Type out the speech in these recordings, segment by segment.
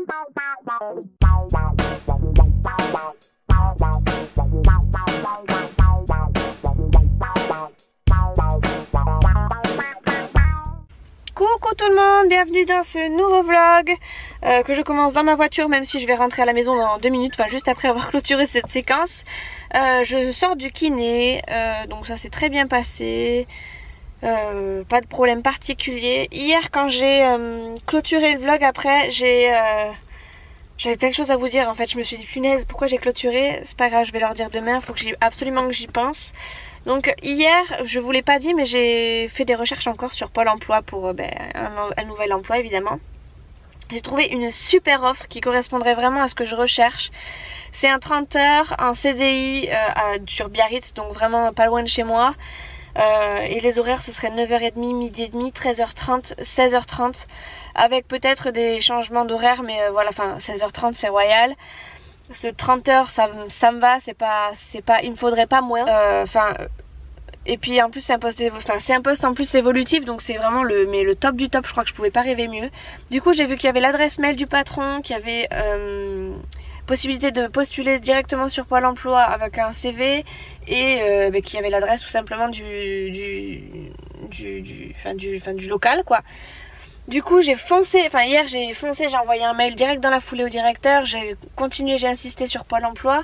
Coucou tout le monde, bienvenue dans ce nouveau vlog que je commence dans ma voiture, même si je vais rentrer à la maison dans 2 minutes, enfin juste après avoir clôturé cette séquence. Je sors du kiné, donc ça s'est très bien passé, pas de problème particulier. Hier quand j'ai clôturé le vlog après, j'avais plein de choses à vous dire en fait. Je me suis dit punaise, pourquoi j'ai clôturé? C'est pas grave, je vais leur dire demain, faut que absolument que j'y pense. Donc hier, je vous l'ai pas dit, mais j'ai fait des recherches encore sur Pôle emploi pour un nouvel emploi évidemment. J'ai trouvé une super offre qui correspondrait vraiment à ce que je recherche. C'est un 30 heures en CDI sur Biarritz, donc vraiment pas loin de chez moi. Et les horaires ce serait 9h30, midi et demi, 13h30, 16h30 avec peut-être des changements d'horaire, mais voilà, enfin 16h30 c'est royal. Ce 30 heures ça me va, c'est pas il me faudrait pas moins. Et puis en plus c'est un poste en plus évolutif, donc c'est vraiment le top du top. Je crois que je pouvais pas rêver mieux. Du coup j'ai vu qu'il y avait l'adresse mail du patron, qu'il y avait possibilité de postuler directement sur Pôle emploi avec un CV et qu'il y avait l'adresse tout simplement du local quoi. Du coup j'ai foncé, hier j'ai foncé, j'ai envoyé un mail direct dans la foulée au directeur, j'ai continué, j'ai insisté sur Pôle emploi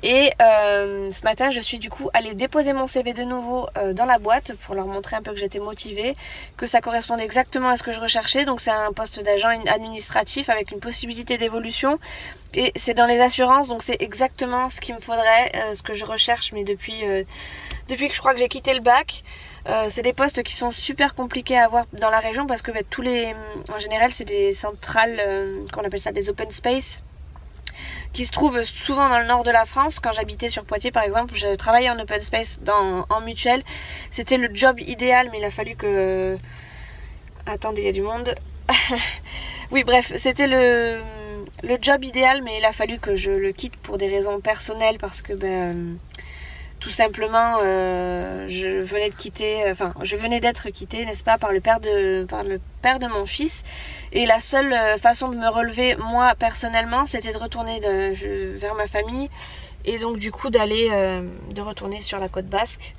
et ce matin je suis du coup allée déposer mon CV de nouveau dans la boîte pour leur montrer un peu que j'étais motivée, que ça correspondait exactement à ce que je recherchais. Donc c'est un poste d'agent administratif avec une possibilité d'évolution et c'est dans les assurances, donc c'est exactement ce qu'il me faudrait, ce que je recherche, mais depuis que je crois que j'ai quitté le bac. C'est des postes qui sont super compliqués à avoir dans la région parce que en général c'est des centrales, qu'on appelle ça des open space, qui se trouvent souvent dans le nord de la France. Quand j'habitais sur Poitiers par exemple, je travaillais en open space en mutuelle. C'était le job idéal, mais il a fallu que... Attendez, il y a du monde. Oui bref, c'était le job idéal, mais il a fallu que je le quitte pour des raisons personnelles parce que tout simplement je venais d'être quittée, n'est-ce pas, par le père de mon fils, et la seule façon de me relever moi personnellement c'était de retourner vers ma famille, et donc du coup de retourner sur la côte basque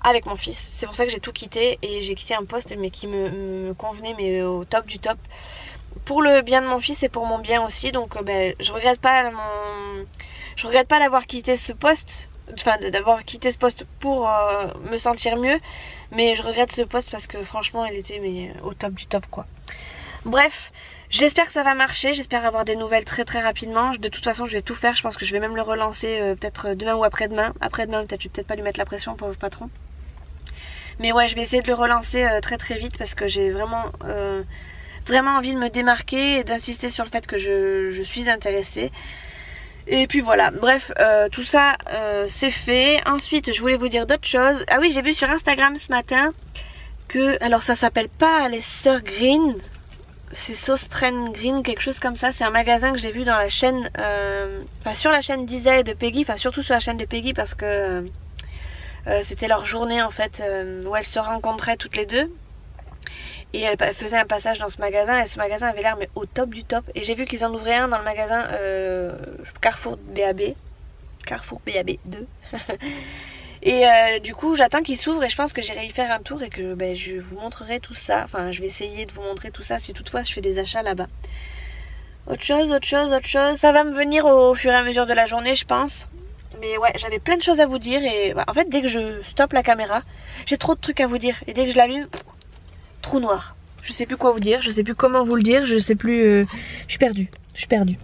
avec mon fils. C'est pour ça que j'ai tout quitté et j'ai quitté un poste mais qui me convenait, mais au top du top, pour le bien de mon fils et pour mon bien aussi. Donc je regrette pas d'avoir quitté ce poste, d'avoir quitté ce poste pour me sentir mieux, mais je regrette ce poste parce que franchement il était au top du top quoi. Bref, j'espère que ça va marcher, j'espère avoir des nouvelles très très rapidement. De toute façon je vais tout faire, je pense que je vais même le relancer peut-être demain ou après-demain. Après-demain peut-être, je vais peut-être pas lui mettre la pression, pauvre patron. Mais ouais, je vais essayer de le relancer très très vite parce que j'ai vraiment envie de me démarquer et d'insister sur le fait que je suis intéressée. Et puis voilà, bref, tout ça c'est fait. Ensuite je voulais vous dire d'autres choses. Ah oui, j'ai vu sur Instagram ce matin que, alors ça s'appelle pas les Sœurs Green, c'est Sauce Train Green, quelque chose comme ça. C'est un magasin que j'ai vu dans la chaîne, sur la chaîne d'Isa et de Peggy, surtout sur la chaîne de Peggy parce que c'était leur journée en fait, où elles se rencontraient toutes les deux. Et elle faisait un passage dans ce magasin, et ce magasin avait l'air au top du top. Et j'ai vu qu'ils en ouvraient un dans le magasin Carrefour BAB 2. Et du coup j'attends qu'il s'ouvre et je pense que j'irai y faire un tour et que je vous montrerai tout ça. Enfin je vais essayer de vous montrer tout ça si toutefois je fais des achats là-bas. Autre chose, ça va me venir au fur et à mesure de la journée je pense. Mais ouais, j'avais plein de choses à vous dire et en fait dès que je stoppe la caméra, j'ai trop de trucs à vous dire. Et dès que je l'allume, trou noir. Je sais plus quoi vous dire, je sais plus comment vous le dire, je sais plus... je suis perdue.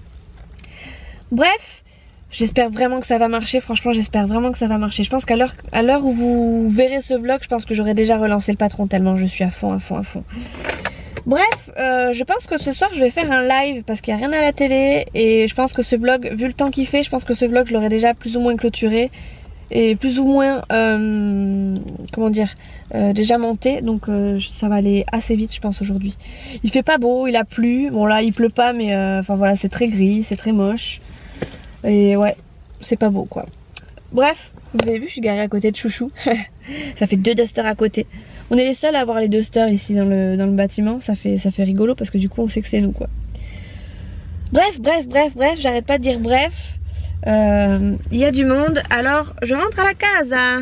Bref, j'espère vraiment que ça va marcher, franchement j'espère vraiment que ça va marcher. Je pense qu'à l'heure où vous verrez ce vlog, je pense que j'aurai déjà relancé le patron tellement je suis à fond. Bref, je pense que ce soir je vais faire un live parce qu'il n'y a rien à la télé. Et je pense que ce vlog, vu le temps qu'il fait, je pense que ce vlog je l'aurai déjà plus ou moins clôturé. Et plus ou moins, déjà monté. Donc ça va aller assez vite je pense aujourd'hui. Il fait pas beau, il a plu. Bon là il pleut pas, mais voilà, c'est très gris, c'est très moche. Et ouais, c'est pas beau quoi. Bref, vous avez vu, je suis garée à côté de Chouchou. Ça fait 2 dusters à côté. On est les seuls à avoir les dusters ici dans le bâtiment. Ça fait rigolo parce que du coup on sait que c'est nous quoi. Bref, j'arrête pas de dire bref. Il y a du monde, alors je rentre à la casa.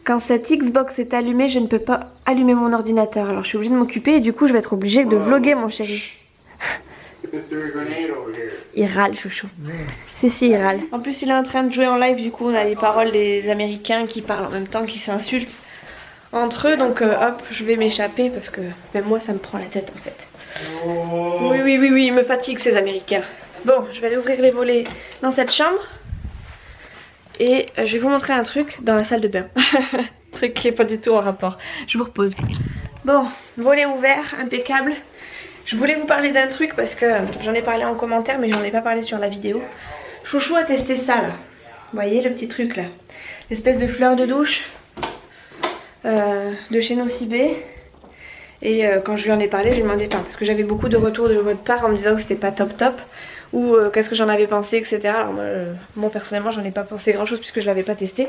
Quand cette Xbox est allumée, je ne peux pas allumer mon ordinateur. Alors je suis obligée de m'occuper et du coup je vais être obligée de vlogger mon chéri. Il râle, chouchou. Si, il râle. En plus il est en train de jouer en live, du coup on a les paroles des Américains qui parlent en même temps, qui s'insultent entre eux. Donc hop, je vais m'échapper parce que même moi ça me prend la tête en fait. Oui, il me fatigue ces Américains. Bon, je vais aller ouvrir les volets dans cette chambre. Et je vais vous montrer un truc dans la salle de bain. Truc qui est pas du tout en rapport. Je vous repose. Bon, volet ouvert, impeccable. Je voulais vous parler d'un truc parce que j'en ai parlé en commentaire mais j'en ai pas parlé sur la vidéo. Chouchou a testé ça là. Vous voyez le petit truc là. L'espèce de fleur de douche de chez Nocibé. Et quand je lui en ai parlé, je lui ai demandé, parce que j'avais beaucoup de retours de votre part en me disant que c'était pas top ou qu'est-ce que j'en avais pensé, etc. Alors moi personnellement j'en ai pas pensé grand chose puisque je l'avais pas testé.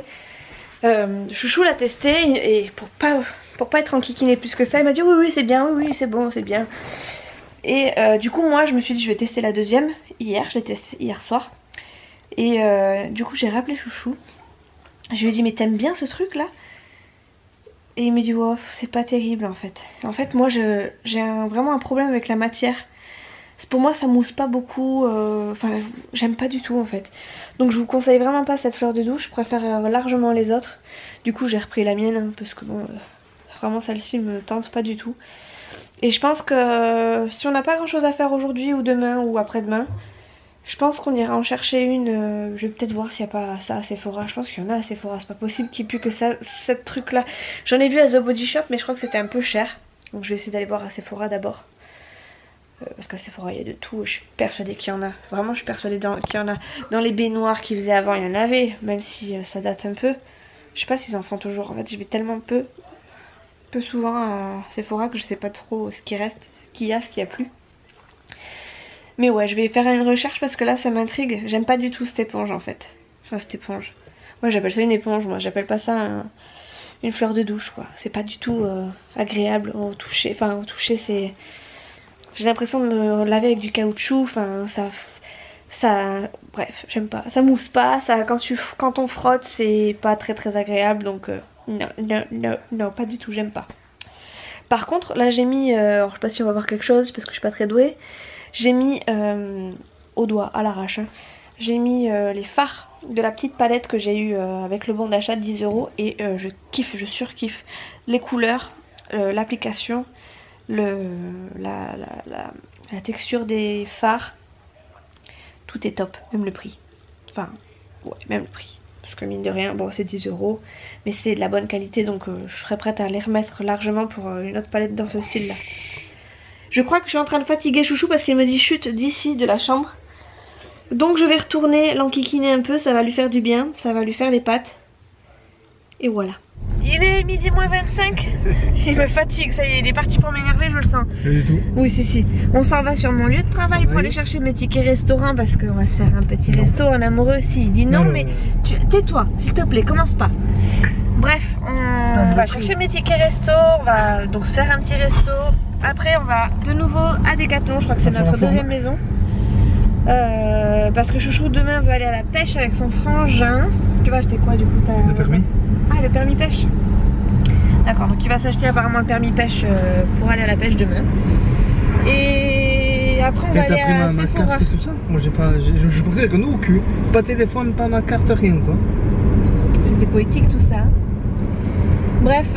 Chouchou l'a testé et pour pas être enquiquiné plus que ça, il m'a dit oui c'est bien, oui c'est bon, c'est bien. Et du coup moi je me suis dit je vais tester la deuxième hier, je l'ai testé hier soir. Et du coup j'ai rappelé Chouchou. Je lui ai dit mais t'aimes bien ce truc là? Et il me dit wow, c'est pas terrible en fait. En fait moi j'ai vraiment un problème avec la matière. Pour moi ça mousse pas beaucoup, enfin j'aime pas du tout en fait. Donc je vous conseille vraiment pas cette fleur de douche, je préfère largement les autres. Du coup j'ai repris la mienne hein, parce que bon vraiment celle-ci me tente pas du tout. Et je pense que si on n'a pas grand chose à faire aujourd'hui ou demain ou après-demain, je pense qu'on ira en chercher une. Je vais peut-être voir s'il n'y a pas ça à Sephora. Je pense qu'il y en a à Sephora. C'est pas possible qu'il n'y ait plus que ça, cette truc là. J'en ai vu à The Body Shop mais je crois que c'était un peu cher. Donc je vais essayer d'aller voir à Sephora d'abord. Parce qu'à Sephora il y a de tout. Je suis persuadée qu'il y en a. Vraiment je suis persuadée qu'il y en a. Dans les baignoires qu'ils faisaient avant il y en avait. Même si ça date un peu. Je sais pas s'ils en font toujours. En fait je vais tellement peu souvent à Sephora que je sais pas trop ce qui reste. Ce qu'il y a, ce qu'il n'y a plus. Mais ouais, je vais faire une recherche parce que là ça m'intrigue. J'aime pas du tout cette éponge en fait. Enfin cette éponge. Moi j'appelle ça une éponge, moi j'appelle pas ça une fleur de douche quoi. C'est pas du tout agréable au toucher. Enfin au toucher c'est... J'ai l'impression de me laver avec du caoutchouc. Enfin ça... Bref, j'aime pas. Ça mousse pas. Ça, quand on frotte c'est pas très agréable. Donc non, pas du tout, j'aime pas. Par contre là j'ai mis... alors je sais pas si on va voir quelque chose parce que je suis pas très douée. J'ai mis au doigt, à l'arrache, hein. J'ai mis les fards de la petite palette que j'ai eu avec le bon d'achat de 10 € et je kiffe, je surkiffe les couleurs, l'application, la texture des fards, tout est top, même le prix. Enfin, ouais, même le prix. Parce que mine de rien, bon c'est 10 € mais c'est de la bonne qualité donc je serais prête à les remettre largement pour une autre palette dans ce style là. Je crois que je suis en train de fatiguer Chouchou parce qu'il me dit chute d'ici de la chambre. Donc je vais retourner l'enquiquiner un peu, ça va lui faire du bien, ça va lui faire les pattes. Et voilà. Il est midi moins 25. Il me fatigue, ça y est, il est parti pour m'énerver, je le sens. Pas du tout. Oui, si. On s'en va sur mon lieu de travail pour aller chercher mes tickets restaurant parce qu'on va se faire un petit resto en amoureux. Si, il dit non, mais tais-toi, s'il te plaît, commence pas. Bref, on va chercher mes tickets resto, on va donc se faire un petit resto. Après on va de nouveau à Decathlon, je crois que c'est notre deuxième maison. Parce que Chouchou demain veut aller à la pêche avec son frangin. Tu vas acheter quoi du coup? Le permis. Ah, le permis pêche. D'accord, donc il va s'acheter apparemment le permis pêche pour aller à la pêche demain. Et après on va aller à ma Sephora. carte et tout ça? Moi j'ai pas... Je pensais que nous au cul. Pas téléphone, pas ma carte, rien quoi. C'était poétique tout ça. Bref,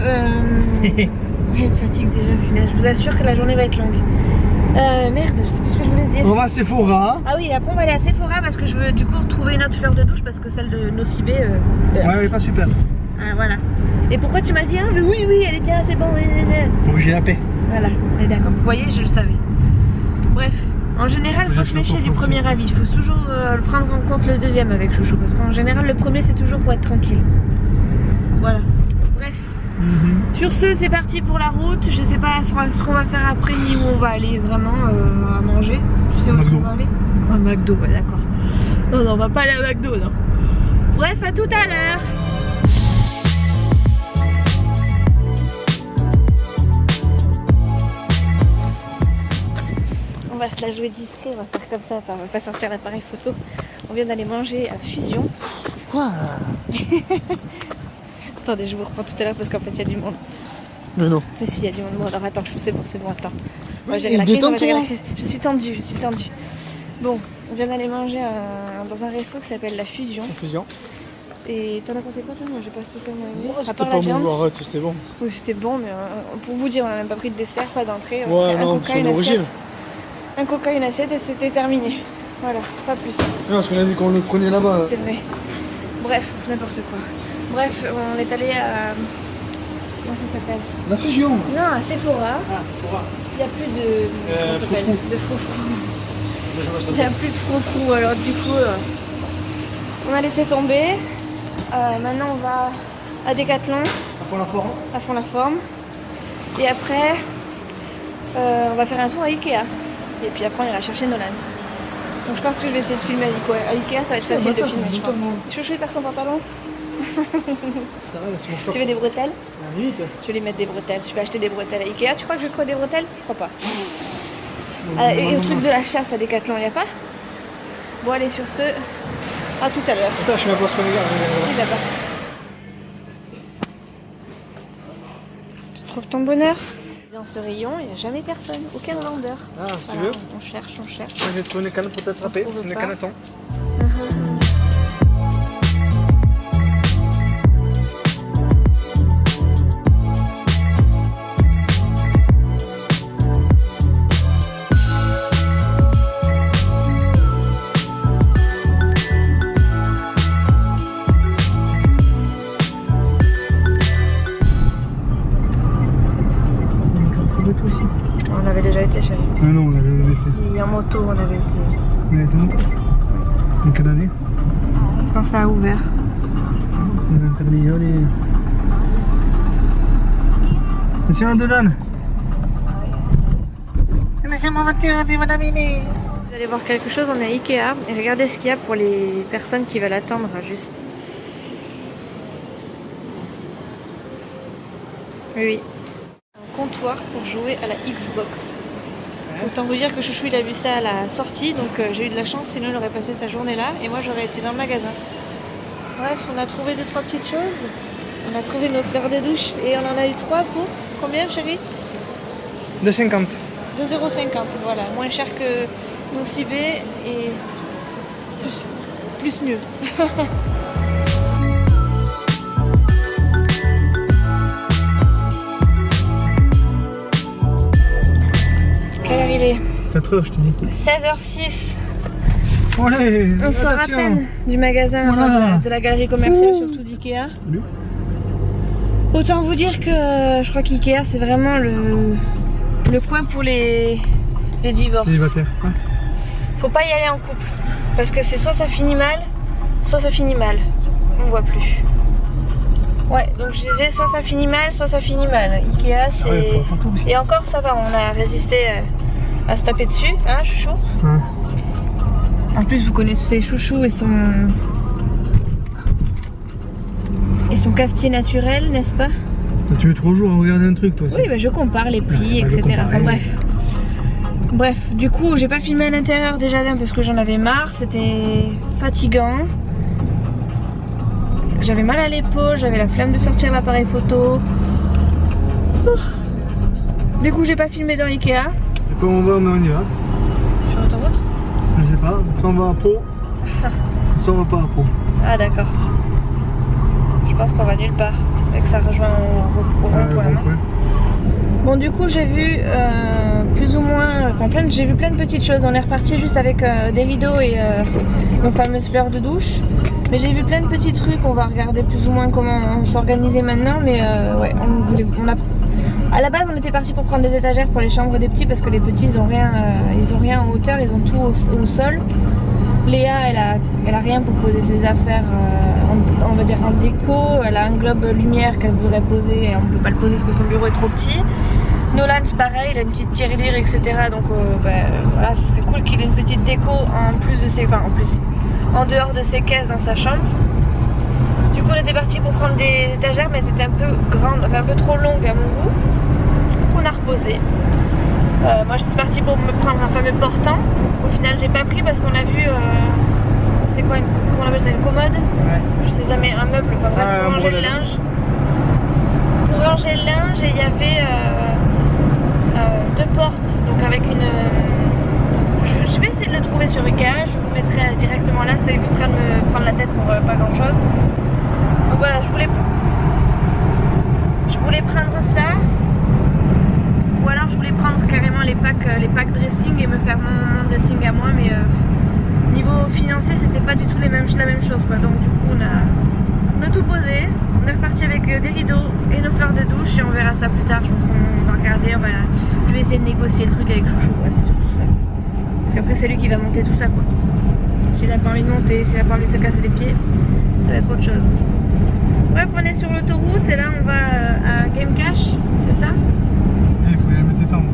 il me fatigue déjà, punaise. Je vous assure que la journée va être longue. Merde, je sais plus ce que je voulais dire. On va à Sephora. Ah oui, après on va aller à Sephora parce que je veux du coup retrouver une autre fleur de douche parce que celle de Nocibé... Ouais, pas super. Ah, voilà. Et pourquoi tu m'as dit mais oui, elle est bien, c'est bon. Bon, j'ai la paix. Voilà, on est d'accord. Vous voyez, je le savais. Bref, en général, il faut se méfier du premier avis. Il faut toujours le prendre en compte le deuxième avec Chouchou parce qu'en général, le premier c'est toujours pour être tranquille. Voilà. Bref. Sur ce, c'est parti pour la route. Je sais pas ce qu'on va faire après ni où on va aller vraiment à manger. Tu sais où est-ce qu'on va aller? À McDo, ouais, d'accord. Non, on va pas aller à McDo, non. Bref, à tout à l'heure. On va se la jouer discret, on va faire comme ça, on va pas sortir l'appareil photo. On vient d'aller manger à Fusion. Quoi? Attendez, je vous reprends tout à l'heure parce qu'en fait il y a du monde. Mais non. Mais si, il y a du monde. Bon, alors attends, c'est bon, attends. On va Oui, gérer la crise, on va gérer la détends-toi. crise. Je suis tendue. Bon, on vient d'aller manger dans un resto qui s'appelle La Fusion. Fusion. Et t'en as pensé quoi toi? Moi j'ai pas spécialement aimé. Ouais, À c'était part pas la viande. bon, arrête, c'était bon. Oui, c'était bon, mais pour vous dire, on a même pas pris de dessert, pas d'entrée. Ouais, un non, coca, c'est une l'origine. assiette. Un coca, une assiette et c'était terminé. Voilà, pas plus. Non, parce qu'on a dit qu'on le prenait là-bas. C'est vrai. Bref, n'importe quoi. Bref, on est allé à... Comment ça s'appelle? La Fusion. Non, à Sephora. Ah, c'est fort. Il n'y a plus de... Comment ça s'appelle? froufrou. De froufrou. Il n'y a plus de froufrou, alors du coup, on a laissé tomber. Maintenant, on va à Decathlon, À fond la forme. à fond la forme. Et après, on va faire un tour à Ikea. Et puis après, on ira chercher Nolan. Donc je pense que je vais essayer de filmer à Ikea, ça va être facile de filmer, je pense. Chouchou, il perd son pantalon. C'est vrai, c'est mon Tu short. veux des bretelles? Ah, limite. Je vais lui mettre des bretelles. Je vais acheter des bretelles à Ikea. Tu crois que je vais trouver des bretelles? Je crois pas. Et au truc de la chasse à Decathlon, il n'y a pas? Bon, allez, sur ce, à tout à l'heure. Attends, je sais même pas ce qu'on regarde. Si, là-bas. Tu trouves ton bonheur? Dans ce rayon, il n'y a jamais personne, aucun vendeur. Ah, si tu Voilà, veux. on cherche. Moi, j'ai trouvé une canne pour t'attraper. On trouve C'est une pas. canne à thon. On avait déjà été, chérie. Ah non, on avait laissé. Si, en moto, on avait été. On a été longtemps. En quelle année? Quand ça a ouvert. C'est interdit, allez. Monsieur Andodan. Monsieur ma voiture, dis madame Mimi. Vous allez voir quelque chose, on est à Ikea. Et regardez ce qu'il y a pour les personnes qui veulent attendre, juste. Oui. Un comptoir pour jouer à la Xbox. Autant vous dire que Chouchou il a vu ça à la sortie, donc j'ai eu de la chance, sinon il aurait passé sa journée là et moi j'aurais été dans le magasin. Bref, on a trouvé 2-3 petites choses. On a trouvé nos fleurs de douche et on en a eu 3 pour combien, chérie? 2,50. 2,50 €, voilà, moins cher que nos Cibé et plus mieux. Quelle heure il est? 4 heures, je te dis. 16h06. Allez, On sort à peine du magasin, Voilà. enfin, de la galerie commerciale, Ouh. surtout d'Ikea. Salut. Autant vous dire que je crois qu'Ikea c'est vraiment le coin pour les divorces. Célibataire. Ouais. Faut pas y aller en couple. Parce que c'est soit ça finit mal, soit ça finit mal. On voit plus. Ouais, donc je disais soit ça finit mal, soit ça finit mal. Ikea Ouais, c'est... faut attendre tout aussi. Et encore ça va, on a résisté à se taper dessus, hein Chouchou? Ouais. En plus vous connaissez Chouchou et son casse-pied naturel, n'est-ce pas? Tu mets 3 jours à regarder un truc, toi aussi. Oui, bah je compare les prix, Ouais, etc. comparer. Enfin, bref, du coup, j'ai pas filmé à l'intérieur déjà d'un parce que j'en avais marre, c'était fatigant. J'avais mal à l'épaule, j'avais la flemme de sortir l'appareil photo. Du coup, j'ai pas filmé dans l'Ikea. Je sais pas où on va, mais on y va. Sur l'autoroute? Je sais pas. Soit on va à Pau, soit on va pas à Pau. Ah d'accord. Je pense qu'on va nulle part. Et que ça rejoint au rond-point, non? Bon, du coup, j'ai vu plus ou moins, j'ai vu plein de petites choses. On est reparti juste avec des rideaux et nos fameuses fleurs de douche. Mais j'ai vu plein de petits trucs. On va regarder plus ou moins comment s'organiser maintenant. Mais ouais, à la base, on était parti pour prendre des étagères pour les chambres des petits parce que les petits, ils ont rien en hauteur, ils ont tout au sol. Léa, elle a rien pour poser ses affaires, on va dire en déco. Elle a un globe lumière qu'elle voudrait poser et on ne peut pas le poser parce que son bureau est trop petit. Nolan, c'est pareil, il a une petite tirelire, etc. Donc voilà, ce serait cool qu'il ait une petite déco en plus de ses, en dehors de ses caisses dans sa chambre. Du coup, on était parti pour prendre des étagères, mais c'était un peu grande, un peu trop longue à mon goût. Donc on a reposé. Moi j'étais partie pour me prendre un fameux portant. Au final j'ai pas pris parce qu'on a vu c'était quoi, comment on appelle ça, une commode? Ouais. Je sais jamais, un meuble, enfin bref, pour ranger le linge. Pour ranger le linge, et il y avait deux portes, donc avec une... Je vais essayer de le trouver sur Ikea, je vous mettrai directement là, ça évitera de me prendre la tête pour pas grand chose. Donc voilà, je voulais prendre ça, ou alors je voulais prendre carrément les packs dressing et me faire mon dressing à moi, mais niveau financier c'était pas du tout la même chose quoi. Donc du coup on a tout posé, on est reparti avec des rideaux et nos fleurs de douche et on verra ça plus tard. Je pense qu'on va regarder, je vais essayer de négocier le truc avec Chouchou quoi, c'est surtout ça. Parce qu'après c'est lui qui va monter tout ça quoi. S'il a pas envie de monter, s'il a pas envie de se casser les pieds, ça va être autre chose. Bref, on est sur l'autoroute et là on va à Game Cash, c'est ça? Il faut me détendre.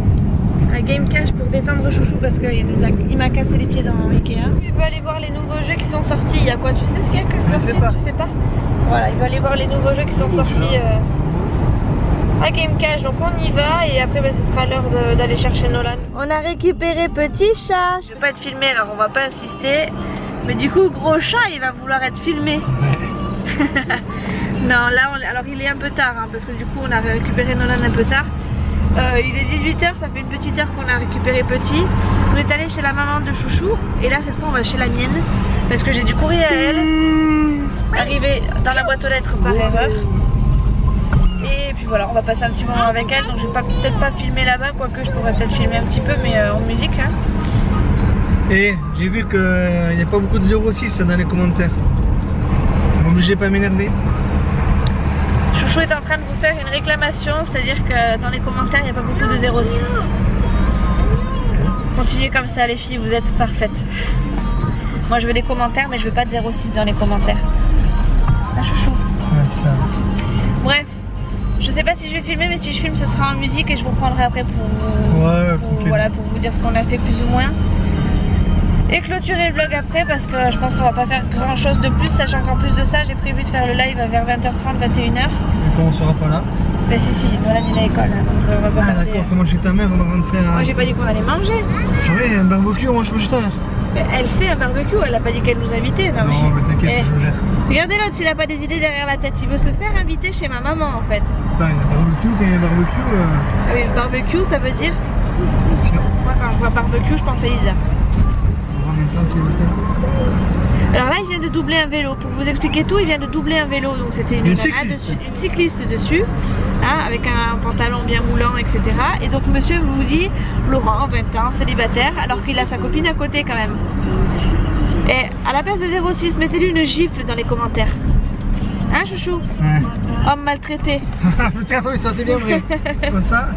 À Game Cash pour détendre Chouchou parce qu'il m'a cassé les pieds dans Ikea. Il veut aller voir les nouveaux jeux qui sont sortis. Il y a quoi? Tu sais ce qu'il y a que sorti? Je sais pas. Voilà, il va aller voir les nouveaux jeux qui sont sortis à Game Cash. Donc on y va et après ce sera l'heure d'aller chercher Nolan. On a récupéré petit chat. Je vais pas être filmé alors on va pas insister. Mais du coup gros chat il va vouloir être filmé. Non là alors il est un peu tard hein, parce que du coup on a récupéré Nolan un peu tard. Il est 18 h, ça fait une petite heure qu'on a récupéré petit. On est allé chez la maman de Chouchou et là cette fois on va chez la mienne parce que j'ai du courrier à elle arrivé dans la boîte aux lettres par erreur. Et puis voilà, on va passer un petit moment avec elle, donc je vais peut-être pas filmer là-bas, quoique je pourrais peut-être filmer un petit peu mais en musique hein. Et j'ai vu qu'il n'y a pas beaucoup de 06 dans les commentaires. Obligé de pas m'énerver. Chouchou est en train de vous faire une réclamation, c'est-à-dire que dans les commentaires il n'y a pas beaucoup de 06. Continuez comme ça les filles, vous êtes parfaites. Moi je veux des commentaires mais je veux pas de 06 dans les commentaires. Ah Chouchou. Ouais, ça. Bref, je sais pas si je vais filmer mais si je filme ce sera en musique et je vous prendrai après pour vous dire ce qu'on a fait plus ou moins. Et clôturer le vlog après parce que je pense qu'on va pas faire grand chose de plus, sachant qu'en plus de ça j'ai prévu de faire le live vers 20h30, 21h. Et quand on sera pas là? Mais si, Nolan il est à l'école hein, donc on va pas tarder. D'accord, c'est moi chez ta mère, on va rentrer à... Moi j'ai pas dit qu'on allait manger. J'aurais un barbecue, moi je mange ta mère. Mais elle fait un barbecue, elle a pas dit qu'elle nous invitait. Non mais t'inquiète, je gère. Regardez l'autre, s'il a pas des idées derrière la tête, il veut se faire inviter chez ma maman en fait. Attends, il y a un barbecue, quand il y a un barbecue... Ah oui, barbecue ça veut dire... Sûr. Moi quand je vois barbecue je pense à Isa. Alors là il vient de doubler un vélo, pour vous expliquer tout il vient de doubler un vélo, donc c'était une cycliste dessus hein, avec un pantalon bien moulant etc. Et donc monsieur vous dit Laurent 20 ans célibataire alors qu'il a sa copine à côté quand même. Et à la place de 06 mettez-lui une gifle dans les commentaires. Hein Chouchou? Ouais. Homme maltraité. Putain oui ça c'est bien vrai. Comme ça.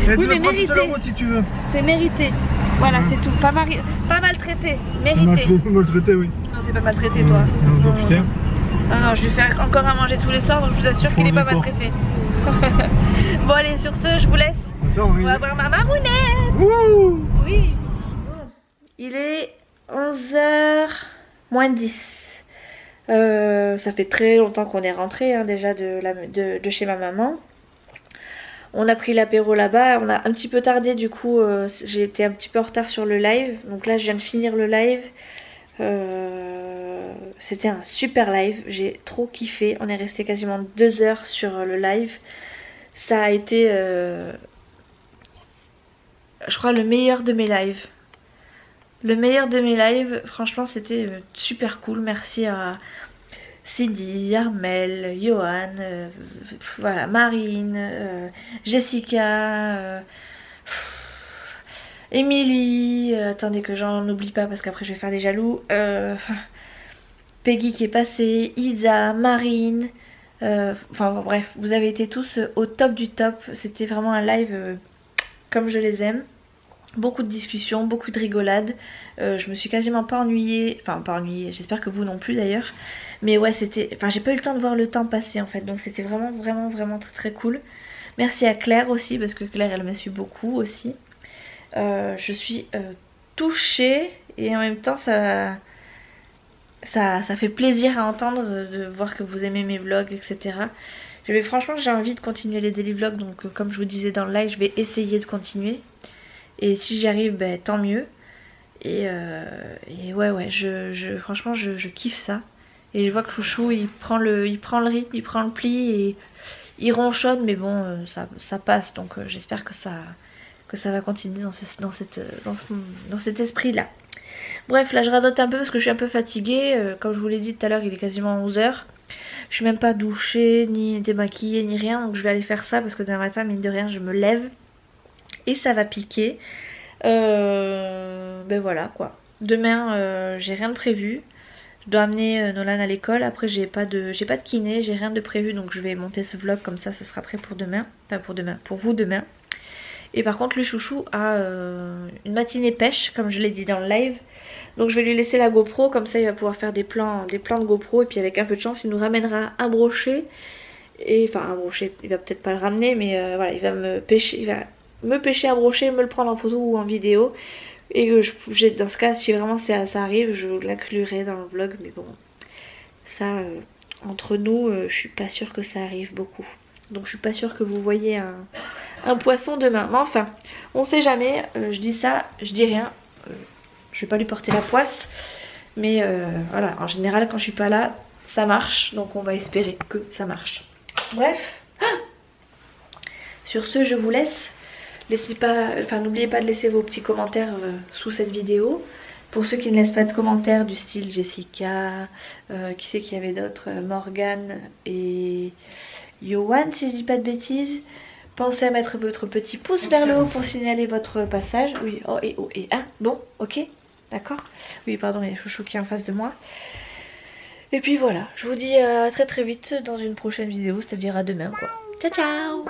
Et oui mais mérité. Si tu veux. C'est mérité. Voilà c'est tout. Pas maltraité. Mérité. Maltraité oui. Non t'es pas maltraité toi. Non putain. Non je vais faire encore à manger tous les soirs donc je vous assure qu'il est pas maltraité. Bon allez sur ce je vous laisse. On va voir ma mamounette. Wouh. Oui. Il est 11h moins 10. Ça fait très longtemps qu'on est rentré hein, déjà de chez ma maman. On a pris l'apéro là-bas, on a un petit peu tardé du coup, j'ai été un petit peu en retard sur le live. Donc là je viens de finir le live. C'était un super live, j'ai trop kiffé. On est resté quasiment 2 heures sur le live. Ça a été, je crois, le meilleur de mes lives. Le meilleur de mes lives, franchement c'était super cool. Merci à Cindy, Armel, Johan, voilà, Marine, Jessica, Émilie, attendez que j'en oublie pas parce qu'après je vais faire des jaloux, Peggy qui est passée, Isa, Marine, enfin bon, bref, vous avez été tous au top du top. C'était vraiment un live comme je les aime. Beaucoup de discussions, beaucoup de rigolades. Je me suis quasiment pas ennuyée. Enfin pas ennuyée, j'espère que vous non plus d'ailleurs. Mais ouais c'était... Enfin j'ai pas eu le temps de voir le temps passer en fait. Donc c'était vraiment très très cool. Merci à Claire aussi parce que Claire elle me suit beaucoup aussi. Je suis touchée et en même temps ça fait plaisir à entendre de voir que vous aimez mes vlogs etc. Franchement j'ai envie de continuer les daily vlogs. Donc comme je vous disais dans le live je vais essayer de continuer. Et si j'y arrive, ben, tant mieux. Et ouais, franchement, je kiffe ça. Et je vois que Chouchou, il prend le rythme, il prend le pli et il ronchonne, mais bon, ça passe. Donc j'espère que ça va continuer dans cet esprit-là. Bref, là je radote un peu parce que je suis un peu fatiguée. Comme je vous l'ai dit tout à l'heure, il est quasiment 11 h. Je suis même pas douchée, ni démaquillée, ni rien. Donc je vais aller faire ça parce que demain matin, mine de rien, je me lève. Et ça va piquer. Ben voilà quoi. Demain, j'ai rien de prévu. Je dois amener Nolan à l'école. Après, j'ai pas de kiné, j'ai rien de prévu. Donc je vais monter ce vlog comme ça sera prêt pour demain. Enfin pour demain, pour vous demain. Et par contre, le chouchou a une matinée pêche, comme je l'ai dit dans le live. Donc je vais lui laisser la GoPro, comme ça il va pouvoir faire des plans de GoPro. Et puis avec un peu de chance, il nous ramènera un brochet. Et enfin un brochet, il va peut-être pas le ramener, mais voilà, il va me pêcher un brochet, me le prendre en photo ou en vidéo. Et dans ce cas, si vraiment ça arrive, je l'inclurai dans le vlog. Mais bon, ça, entre nous, je suis pas sûre que ça arrive beaucoup. Donc je suis pas sûre que vous voyez un poisson demain. Mais enfin, on sait jamais. Je dis ça, je dis rien. Je vais pas lui porter la poisse. Mais voilà, en général, quand je suis pas là, ça marche. Donc on va espérer que ça marche. Bref. Sur ce, je vous laisse. N'oubliez pas de laisser vos petits commentaires sous cette vidéo. Pour ceux qui ne laissent pas de commentaires du style Jessica, qui c'est qu'il y avait d'autres, Morgane et Yohan, si je dis pas de bêtises. Pensez à mettre votre petit pouce vers le haut pour signaler votre passage. Oui, oh et un. Bon, ok, d'accord. Oui, pardon, il y a Chouchou qui est en face de moi. Et puis voilà, je vous dis à très vite dans une prochaine vidéo, c'est-à-dire à demain quoi. Ciao ciao.